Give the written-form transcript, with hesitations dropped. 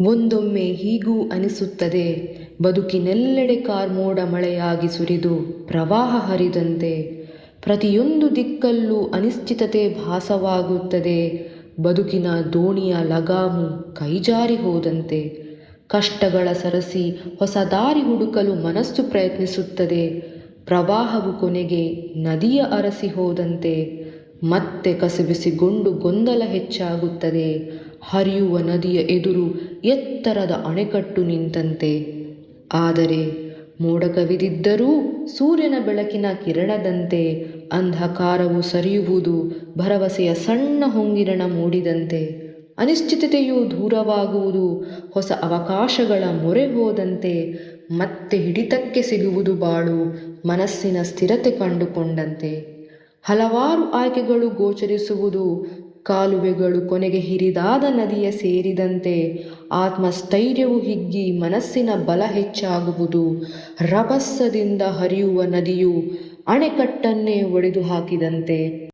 ಒಂದೊಮ್ಮೆ ಹೀಗೂ ಅನಿಸುತ್ತದೆ, ಬದುಕಿನೆಲ್ಲೆಡೆ ಕಾರ್ಮೋಡ ಮಳೆಯಾಗಿ ಸುರಿದು ಪ್ರವಾಹ ಹರಿದಂತೆ. ಪ್ರತಿಯೊಂದು ದಿಕ್ಕಲ್ಲೂ ಅನಿಶ್ಚಿತತೆ ಭಾಸವಾಗುತ್ತದೆ. ಬದುಕಿನ ದೋಣಿಯ ಲಗಾಮು ಕೈಜಾರಿ ಹೋದಂತೆ. ಕಷ್ಟಗಳ ಸರಸಿ ಹೊಸ ದಾರಿ ಹುಡುಕಲು ಮನಸ್ಸು ಪ್ರಯತ್ನಿಸುತ್ತದೆ. ಪ್ರವಾಹವು ಕೊನೆಗೆ ನದಿಯ ಅರಸಿ ಹೋದಂತೆ. ಮತ್ತೆ ಕಸಿವಿಸಿಗೊಂಡು ಗೊಂದಲ ಹೆಚ್ಚಾಗುತ್ತದೆ. ಹರಿಯುವ ನದಿಯ ಎದುರು ಎತ್ತರದ ಅಣೆಕಟ್ಟು ನಿಂತಂತೆ. ಆದರೆ ಮೋಡ ಕವಿದಿದ್ದರೂ ಸೂರ್ಯನ ಬೆಳಕಿನ ಕಿರಣದಂತೆ ಅಂಧಕಾರವು ಸರಿಯುವುದು ಭರವಸೆಯ ಸಣ್ಣ ಹೊಂಗಿರಣ ಮೂಡಿದಂತೆ. ಅನಿಶ್ಚಿತತೆಯು ದೂರವಾಗುವುದು ಹೊಸ ಅವಕಾಶಗಳ ಮೊರೆ ಹೋದಂತೆ. ಮತ್ತೆ ಹಿಡಿತಕ್ಕೆ ಸಿಗುವುದು ಬಾಳು ಮನಸ್ಸಿನ ಸ್ಥಿರತೆ ಕಂಡುಕೊಂಡಂತೆ. ಹಲವಾರು ಆಯ್ಕೆಗಳು ಗೋಚರಿಸುವುದು ಕಾಲುವೆಗಳು ಕೊನೆಗೆ ಹಿರಿದಾದ ನದಿಯ ಸೇರಿದಂತೆ. ಆತ್ಮಸ್ಥೈರ್ಯವು ಹಿಗ್ಗಿ ಮನಸ್ಸಿನ ಬಲ ಹೆಚ್ಚಾಗುವುದು. ರಭಸದಿಂದ ಹರಿಯುವ ನದಿಯು ಅಣೆಕಟ್ಟನ್ನೇ ಒಡೆದು ಹಾಕಿದಂತೆ.